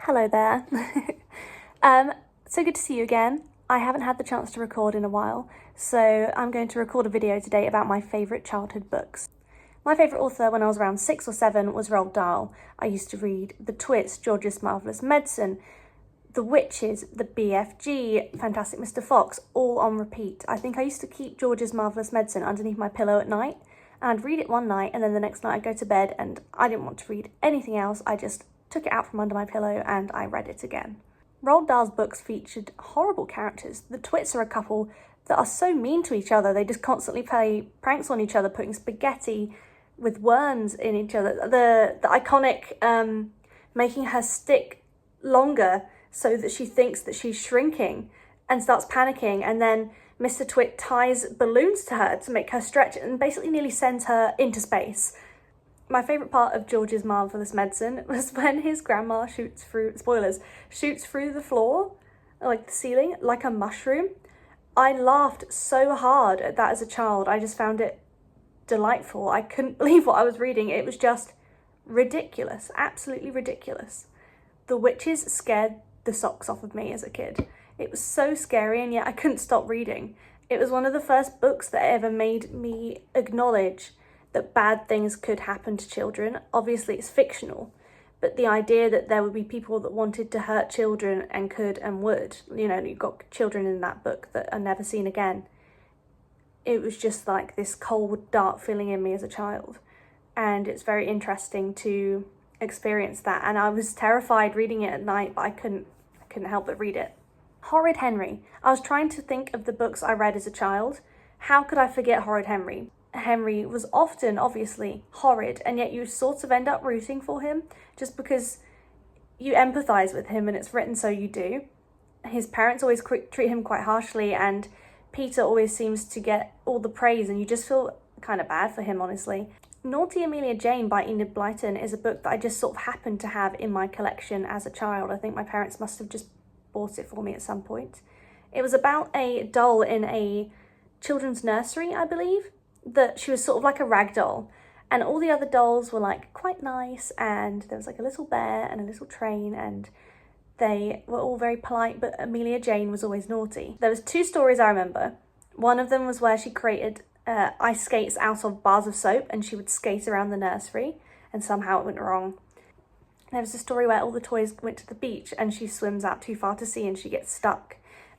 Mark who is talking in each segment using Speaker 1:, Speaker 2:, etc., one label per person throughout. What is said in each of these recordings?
Speaker 1: Hello there. So good to see you again. I haven't had the chance to record in a while, so I'm going to record a video today about my favourite childhood books. My favourite author when I was around 6 or 7 was Roald Dahl. I used to read The Twits, George's Marvellous Medicine, The Witches, The BFG, Fantastic Mr. Fox, all on repeat. I think I used to keep George's Marvellous Medicine underneath my pillow at night, and I'd read it one night, and then the next night I'd go to bed and I didn't want to read anything else. I just took it out from under my pillow and I read it again. Roald Dahl's books featured horrible characters. The Twits are a couple that are so mean to each other. They just constantly play pranks on each other, putting spaghetti with worms in each other. The iconic making her stick longer so that she thinks that she's shrinking and starts panicking, and then Mr. Twit ties balloons to her to make her stretch and basically nearly sends her into space. My favourite part of George's Marvellous Medicine was when his grandma shoots through the floor, like the ceiling, like a mushroom. I laughed so hard at that as a child. I just found it delightful. I couldn't believe what I was reading. It was just ridiculous, absolutely ridiculous. The Witches scared the socks off of me as a kid. It was so scary, and yet I couldn't stop reading. It was one of the first books that ever made me acknowledge that bad things could happen to children. Obviously it's fictional, but the idea that there would be people that wanted to hurt children and could and would, you've got children in that book that are never seen again. It was just like this cold, dark feeling in me as a child. And it's very interesting to experience that. And I was terrified reading it at night, but I couldn't help but read it. Horrid Henry. I was trying to think of the books I read as a child. How could I forget Horrid Henry? Henry was often, obviously, horrid, and yet you sort of end up rooting for him just because you empathise with him and it's written so you do. His parents always treat him quite harshly, and Peter always seems to get all the praise, and you just feel kind of bad for him, honestly. Naughty Amelia Jane by Enid Blyton is a book that I just sort of happened to have in my collection as a child. I think my parents must have just bought it for me at some point. It was about a doll in a children's nursery, I believe, that she was sort of like a rag doll, and all the other dolls were like quite nice, and there was like a little bear and a little train, and they were all very polite, but Amelia Jane was always naughty. There was 2 stories I remember. One of them was where she created ice skates out of bars of soap, and she would skate around the nursery, and somehow it went wrong. There was a story where all the toys went to the beach and she swims out too far to sea and she gets stuck.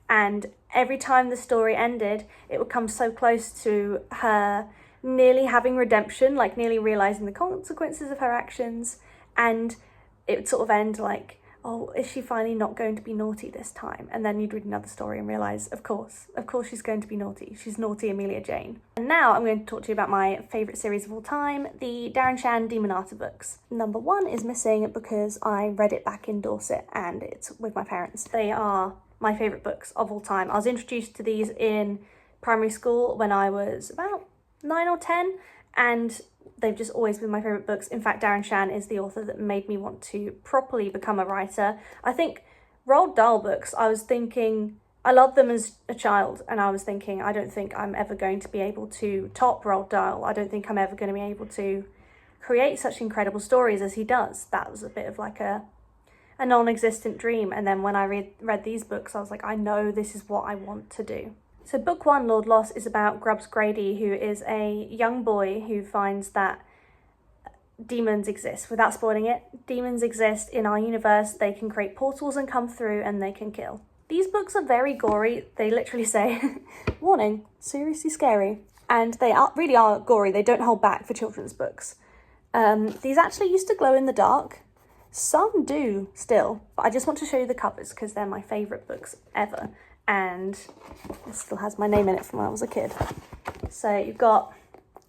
Speaker 1: And every time the story ended, it would come so close to her nearly having redemption, like nearly realising the consequences of her actions. And it would sort of end like, oh, is she finally not going to be naughty this time? And then you'd read another story and realise, of course she's going to be naughty. She's naughty Amelia Jane. And now I'm going to talk to you about my favourite series of all time, the Darren Shan Demonata books. Number 1 is missing because I read it back in Dorset and it's with my parents. They are my favourite books of all time. I was introduced to these in primary school when I was about 9 or 10, and they've just always been my favourite books. In fact, Darren Shan is the author that made me want to properly become a writer. I think Roald Dahl books, I was thinking, I loved them as a child, and I was thinking, I don't think I'm ever going to be able to top Roald Dahl. I don't think I'm ever going to be able to create such incredible stories as he does. That was a bit of like a non-existent dream. And then when I read these books, I was like, I know this is what I want to do. So book 1, Lord Loss, is about Grubbs Grady, who is a young boy who finds that demons exist. Without spoiling it, demons exist in our universe. They can create portals and come through, and they can kill. These books are very gory. They literally say, warning, seriously scary. And they really are gory. They don't hold back for children's books. These actually used to glow in the dark. Some do still, but I just want to show you the covers because they're my favourite books ever. And it still has my name in it from when I was a kid. So you've got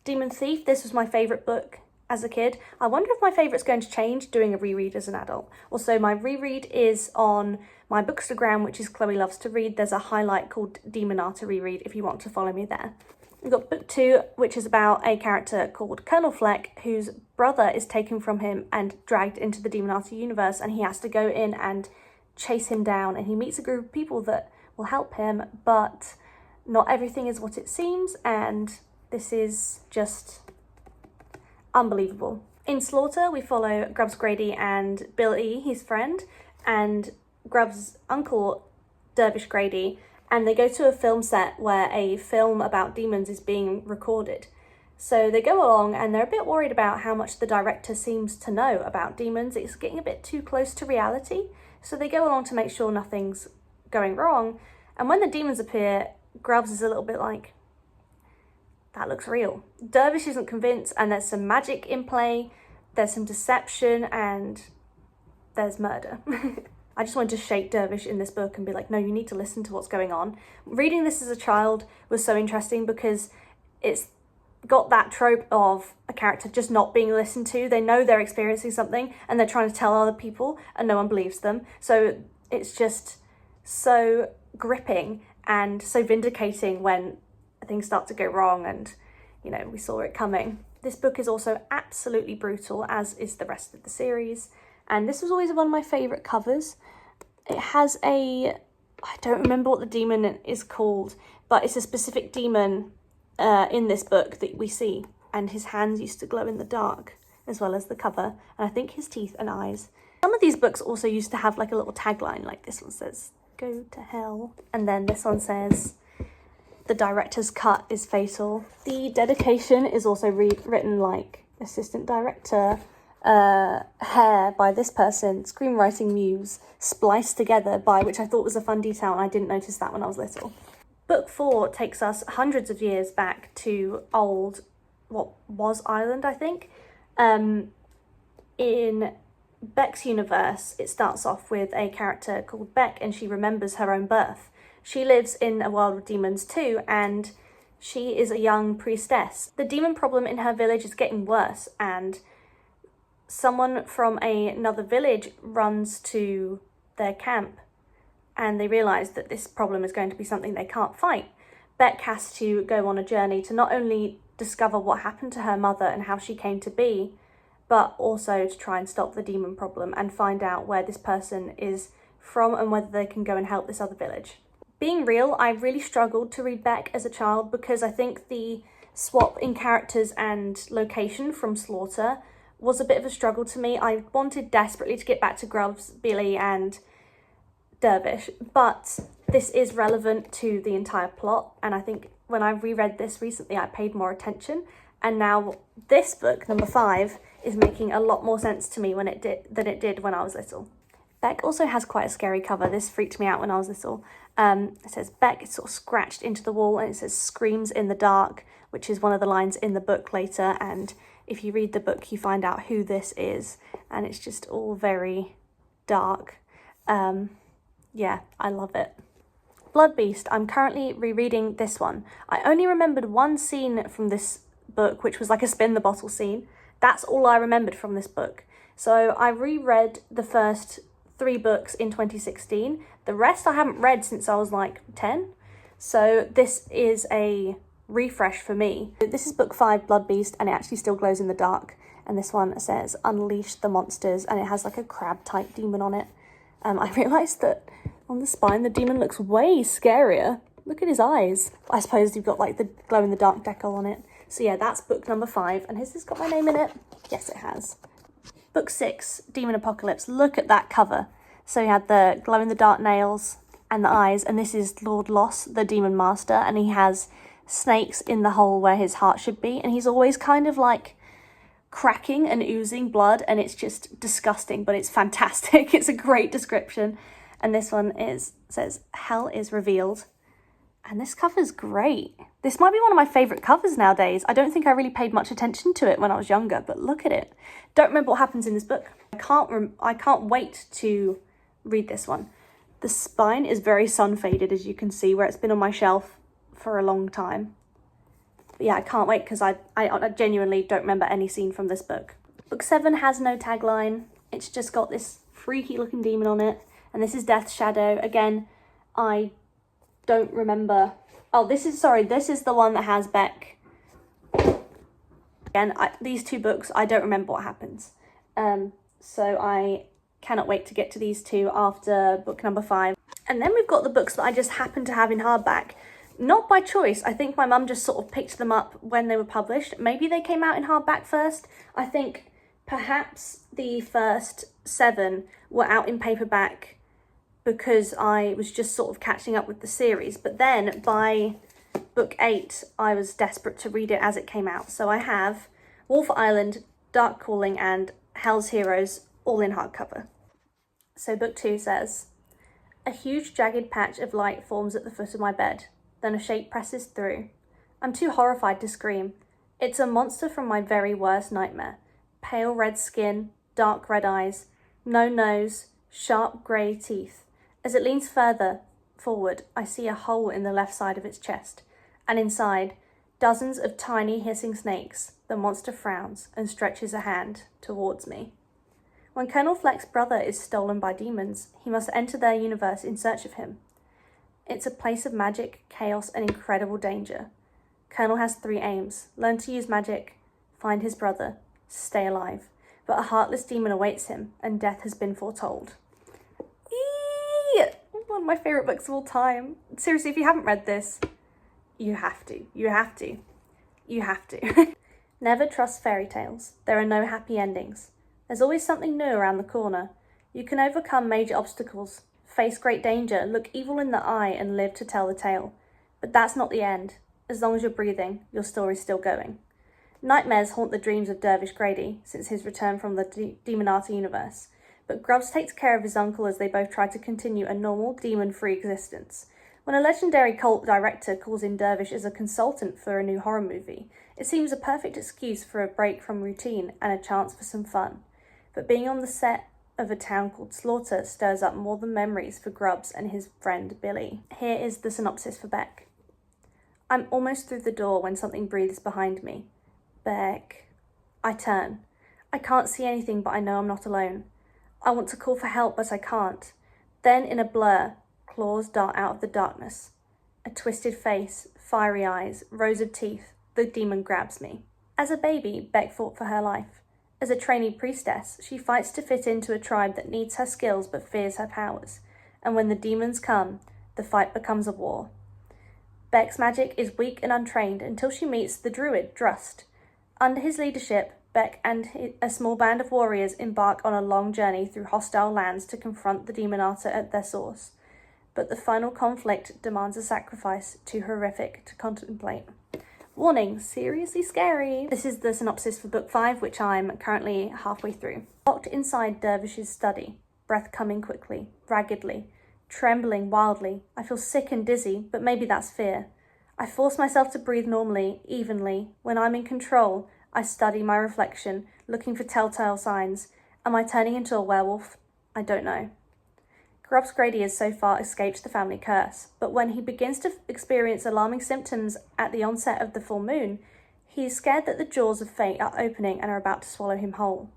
Speaker 1: Demon Thief. This was my favourite book as a kid. I wonder if my favourite's going to change doing a reread as an adult. Also, my reread is on my Bookstagram, which is Chloe Loves to Read. There's a highlight called Demonata Reread if you want to follow me there. We've got book 2, which is about a character called Colonel Fleck, whose brother is taken from him and dragged into the Demonata universe, and he has to go in and chase him down, and he meets a group of people that will help him, but not everything is what it seems, and this is just unbelievable. In Slaughter, we follow Grubbs Grady and Bill E., his friend, and Grub's uncle, Dervish Grady, and they go to a film set where a film about demons is being recorded. So they go along and they're a bit worried about how much the director seems to know about demons. It's getting a bit too close to reality. So they go along to make sure nothing's going wrong. And when the demons appear, Grubbs is a little bit like, that looks real. Dervish isn't convinced, and there's some magic in play, there's some deception, and there's murder. I just wanted to shake Dervish in this book and be like, no, you need to listen to what's going on. Reading this as a child was so interesting because it's got that trope of a character just not being listened to. They know they're experiencing something and they're trying to tell other people and no one believes them. So it's just so gripping and so vindicating when things start to go wrong and, you know, we saw it coming. This book is also absolutely brutal, as is the rest of the series. And this was always one of my favourite covers. It has I don't remember what the demon is called, but it's a specific demon in this book that we see. And his hands used to glow in the dark, as well as the cover. And I think his teeth and eyes. Some of these books also used to have like a little tagline, like this one says, "Go to hell." And then this one says, "The director's cut is fatal." The dedication is also written like assistant director, hair by this person, screenwriting muse, spliced together by, which I thought was a fun detail and I didn't notice that when I was little. Book 4 takes us hundreds of years back to old, what was Ireland, I think. In Beck's universe, it starts off with a character called Beck and she remembers her own birth. She lives in a world with demons too, and she is a young priestess. The demon problem in her village is getting worse, and someone from another village runs to their camp and they realise that this problem is going to be something they can't fight. Beck has to go on a journey to not only discover what happened to her mother and how she came to be, but also to try and stop the demon problem and find out where this person is from and whether they can go and help this other village. Being real, I really struggled to read Beck as a child because I think the swap in characters and location from Slaughter was a bit of a struggle to me. I wanted desperately to get back to Grubbs, Billy and Dervish, but this is relevant to the entire plot, and I think when I reread this recently I paid more attention, and now this book, number 5, is making a lot more sense to me than it did when I was little. Beck also has quite a scary cover. This freaked me out when I was little. It says Beck, it's sort of scratched into the wall, and it says "screams in the dark," which is one of the lines in the book later, and if you read the book you find out who this is, and it's just all very dark. Yeah, I love it. Blood Beast, I'm currently rereading this one. I only remembered one scene from this book, which was like a spin the bottle scene. That's all I remembered from this book. So I reread the first 3 books in 2016. The rest I haven't read since I was like 10. So this is a refresh for me. This is book 5, Blood Beast, and it actually still glows in the dark. And this one says "Unleash the Monsters," and it has like a crab type demon on it. I realised that on the spine the demon looks way scarier. Look at his eyes. I suppose you've got like the glow in the dark decal on it. So yeah, that's book number 5. And has this got my name in it? Yes, it has. Book 6, Demon Apocalypse. Look at that cover. So you had the glow in the dark nails and the eyes, and this is Lord Loss, the demon master, and he has snakes in the hole where his heart should be, and he's always kind of like cracking and oozing blood, and it's just disgusting, but it's fantastic. It's a great description. And this one says "Hell is Revealed," and this cover's great. This might be one of my favourite covers nowadays. I don't think I really paid much attention to it when I was younger, but look at it. Don't remember what happens in this book. I can't wait to read this one. The spine is very sun faded, as you can see, where it's been on my shelf for a long time. But yeah, I can't wait because I genuinely don't remember any scene from this book. Book 7 has no tagline. It's just got this freaky looking demon on it. And this is Death's Shadow. Again, I don't remember. Oh, this is the one that has Beck. Again, these 2 books, I don't remember what happens. So I cannot wait to get to these 2 after book number 5. And then we've got the books that I just happen to have in hardback. Not by choice. I think my mum just sort of picked them up when they were published. Maybe they came out in hardback first. I think perhaps the first 7 were out in paperback because I was just sort of catching up with the series. But then by book 8, I was desperate to read it as it came out. So I have Wolf Island, Dark Calling, and Hell's Heroes all in hardcover. So book 2 says, a huge jagged patch of light forms at the foot of my bed. Then a shape presses through. I'm too horrified to scream. It's a monster from my very worst nightmare. Pale red skin, dark red eyes, no nose, sharp grey teeth. As it leans further forward, I see a hole in the left side of its chest, and inside, dozens of tiny hissing snakes. The monster frowns and stretches a hand towards me. When Colonel Fleck's brother is stolen by demons, he must enter their universe in search of him. It's a place of magic, chaos, and incredible danger. Colonel has 3 aims: learn to use magic, find his brother, stay alive. But a heartless demon awaits him, and death has been foretold. Eee! One of my favourite books of all time. Seriously, if you haven't read this, you have to. You have to. You have to. Never trust fairy tales. There are no happy endings. There's always something new around the corner. You can overcome major obstacles, face great danger, look evil in the eye, and live to tell the tale. But that's not the end. As long as you're breathing, your story's still going. Nightmares haunt the dreams of Dervish Grady since his return from the Demonata universe, but Grubbs takes care of his uncle as they both try to continue a normal, demon-free existence. When a legendary cult director calls in Dervish as a consultant for a new horror movie, it seems a perfect excuse for a break from routine and a chance for some fun. But being on the set of a town called Slaughter stirs up more than memories for Grubbs and his friend Billy. Here is the synopsis for Beck. I'm almost through the door when something breathes behind me. Beck. I turn. I can't see anything, but I know I'm not alone. I want to call for help, but I can't. Then, in a blur, claws dart out of the darkness. A twisted face, fiery eyes, rows of teeth. The demon grabs me. As a baby, Beck fought for her life. As a trainee priestess, she fights to fit into a tribe that needs her skills but fears her powers. And when the demons come, the fight becomes a war. Beck's magic is weak and untrained until she meets the druid, Drust. Under his leadership, Beck and a small band of warriors embark on a long journey through hostile lands to confront the Demonata at their source. But the final conflict demands a sacrifice too horrific to contemplate. Warning, seriously scary. This is the synopsis for book 5, which I'm currently halfway through. Locked inside Dervish's study, breath coming quickly, raggedly, trembling wildly. I feel sick and dizzy, but maybe that's fear. I force myself to breathe normally, evenly. When I'm in control, I study my reflection, looking for telltale signs. Am I turning into a werewolf? I don't know. Grubbs Grady has so far escaped the family curse, but when he begins to experience alarming symptoms at the onset of the full moon, he is scared that the jaws of fate are opening and are about to swallow him whole.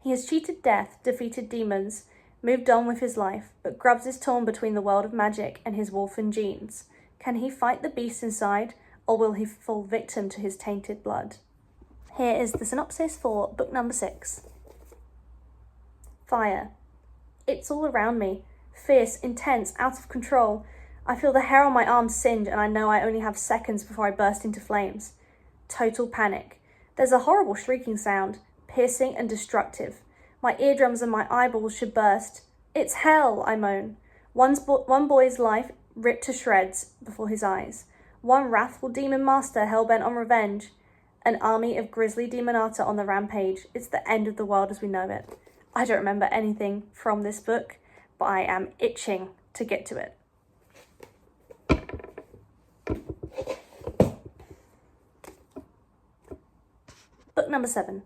Speaker 1: He has cheated death, defeated demons, moved on with his life, but Grubbs is torn between the world of magic and his wolfen genes. Can he fight the beast inside, or will he fall victim to his tainted blood? Here is the synopsis for book number 6. Fire. It's all around me. Fierce, intense, out of control. I feel the hair on my arms singe and I know I only have seconds before I burst into flames. Total panic. There's a horrible shrieking sound, piercing and destructive. My eardrums and my eyeballs should burst. It's hell, I moan. One boy's life ripped to shreds before his eyes. One wrathful demon master hell-bent on revenge. An army of grisly demonata on the rampage. It's the end of the world as we know it. I don't remember anything from this book, but I am itching to get to it. Book number 7.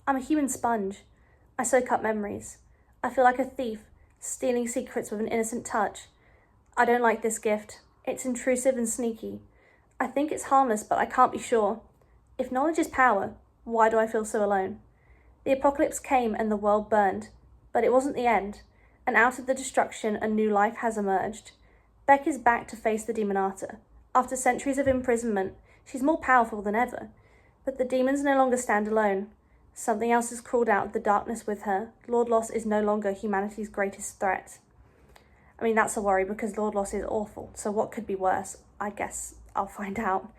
Speaker 1: I'm a human sponge. I soak up memories. I feel like a thief, stealing secrets with an innocent touch. I don't like this gift. It's intrusive and sneaky. I think it's harmless, but I can't be sure. If knowledge is power, why do I feel so alone? The apocalypse came and the world burned, but it wasn't the end, and out of the destruction a new life has emerged. Beck is back to face the Demonata. After centuries of imprisonment, she's more powerful than ever, but the demons no longer stand alone. Something else has crawled out of the darkness with her. Lord Loss is no longer humanity's greatest threat. I mean, that's a worry because Lord Loss is awful, so what could be worse? I guess I'll find out.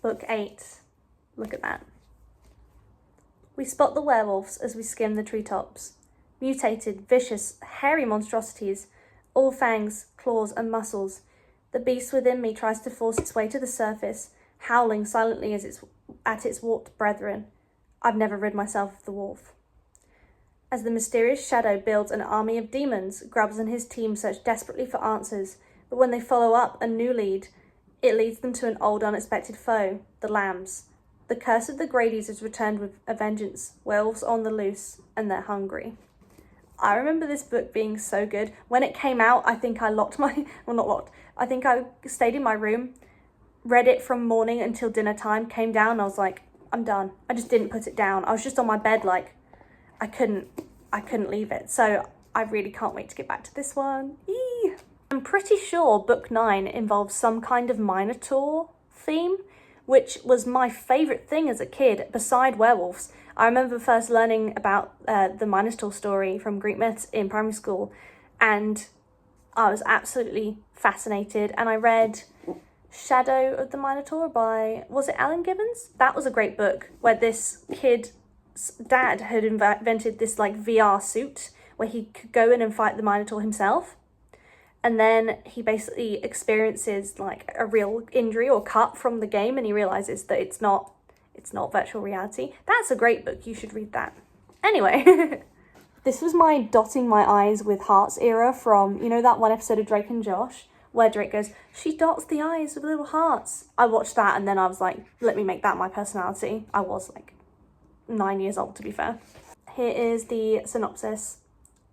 Speaker 1: Book 8. Look at that. We spot the werewolves as we skim the treetops. Mutated, vicious, hairy monstrosities, all fangs, claws and muscles. The beast within me tries to force its way to the surface, howling silently at its warped brethren. I've never rid myself of the wolf. As the mysterious shadow builds an army of demons, Grubbs and his team search desperately for answers, but when they follow up a new lead, it leads them to an old unexpected foe, the lambs. The curse of the Grady's has returned with a vengeance. Werewolves on the loose, and they're hungry. I remember this book being so good. When it came out, I think I locked my... well, not locked. I think I stayed in my room, read it from morning until dinner time, came down, and I was like, I'm done. I just didn't put it down. I was just on my bed, like, I couldn't leave it. So I really can't wait to get back to this one. Eee! I'm pretty sure book 9 involves some kind of Minotaur theme, which was my favourite thing as a kid, beside werewolves. I remember first learning about the Minotaur story from Greek myths in primary school, and I was absolutely fascinated. And I read Shadow of the Minotaur by, was it Alan Gibbons? That was a great book, where this kid's dad had invented this like VR suit where he could go in and fight the Minotaur himself. And then he basically experiences like a real injury or cut from the game, and he realizes that it's not virtual reality. That's a great book. You should read that. Anyway, this was my dotting my eyes with hearts era from, you know, that one episode of Drake and Josh where Drake goes, she dots the eyes with little hearts. I watched that and then I was like, let me make that my personality. I was like 9 years old, to be fair. Here is the synopsis.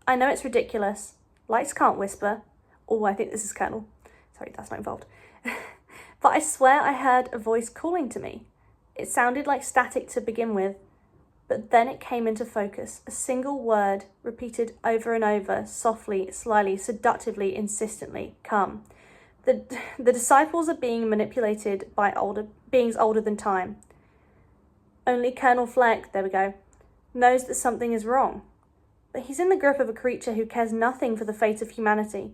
Speaker 1: I know it's ridiculous. Lights can't whisper. Oh, I think this is Colonel. Sorry, that's not involved. But I swear I heard a voice calling to me. It sounded like static to begin with, but then it came into focus. A single word repeated over and over, softly, slyly, seductively, insistently. Come. The disciples are being manipulated by beings older than time. Only Colonel Fleck, there we go, knows that something is wrong. But he's in the grip of a creature who cares nothing for the fate of humanity.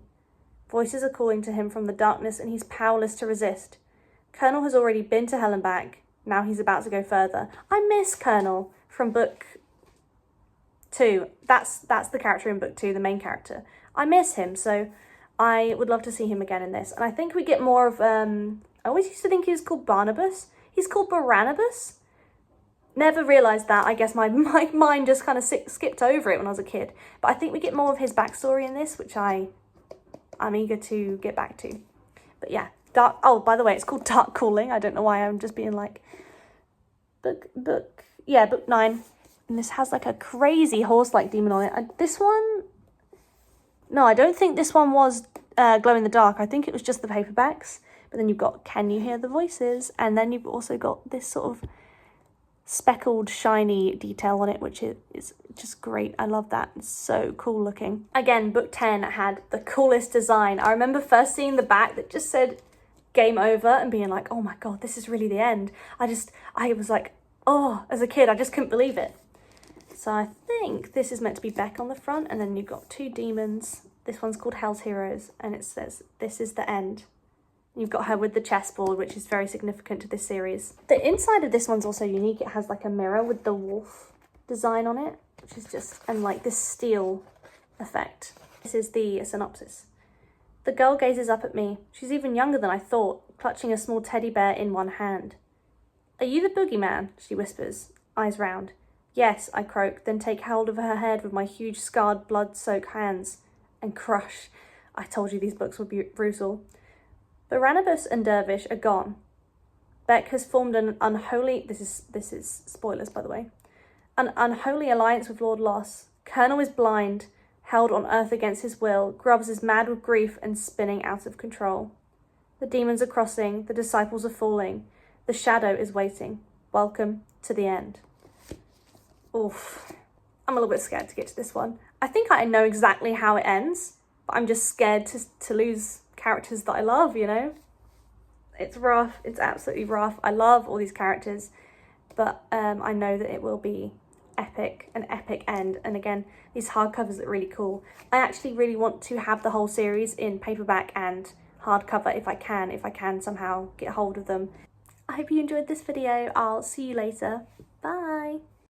Speaker 1: Voices are calling to him from the darkness and he's powerless to resist. Colonel has already been to hell and back. Now he's about to go further. I miss Colonel from book 2. That's the character in book 2, the main character. I miss him, so I would love to see him again in this. And I think we get more of, I always used to think he was called Barnabas. He's called Barnabas. Never realised that. I guess my mind just kind of skipped over it when I was a kid. But I think we get more of his backstory in this, which I'm eager to get back to. But yeah, oh, by the way, it's called Dark Calling. I don't know why I'm just being like, book 9. And this has like a crazy horse-like demon on it. This one, no, I don't think this one was glow in the dark. I think it was just the paperbacks. But then you've got Can You Hear the Voices? And then you've also got this sort of speckled, shiny detail on it, which is just great. I love that. It's so cool looking. Again, book 10 had the coolest design. I remember first seeing the back that just said game over and being like, oh my god, this is really the end. I was like, oh, as a kid, I just couldn't believe it. So I think this is meant to be Beck on the front, and then you've got 2 demons. This one's called Hell's Heroes, and it says, this is the end. You've got her with the chessboard, which is very significant to this series. The inside of this one's also unique. It has like a mirror with the wolf design on it, which is just, and like this steel effect. This is the synopsis. The girl gazes up at me. She's even younger than I thought, clutching a small teddy bear in one hand. Are you the boogeyman? She whispers, eyes round. Yes, I croak, then take hold of her head with my huge scarred blood-soaked hands and crush. I told you these books would be brutal. Barnabas and Dervish are gone. Beck has formed an unholy, this is spoilers by the way, an unholy alliance with Lord Loss. Colonel is blind, held on earth against his will. Grubbs is mad with grief and spinning out of control. The demons are crossing, the disciples are falling. The shadow is waiting. Welcome to the end. Oof. I'm a little bit scared to get to this one. I think I know exactly how it ends, but I'm just scared to lose characters that I love, you know? It's rough. It's absolutely rough. I love all these characters, but I know that it will be epic, an epic end. And again, these hardcovers are really cool. I actually really want to have the whole series in paperback and hardcover if I can somehow get hold of them. I hope you enjoyed this video. I'll see you later. Bye.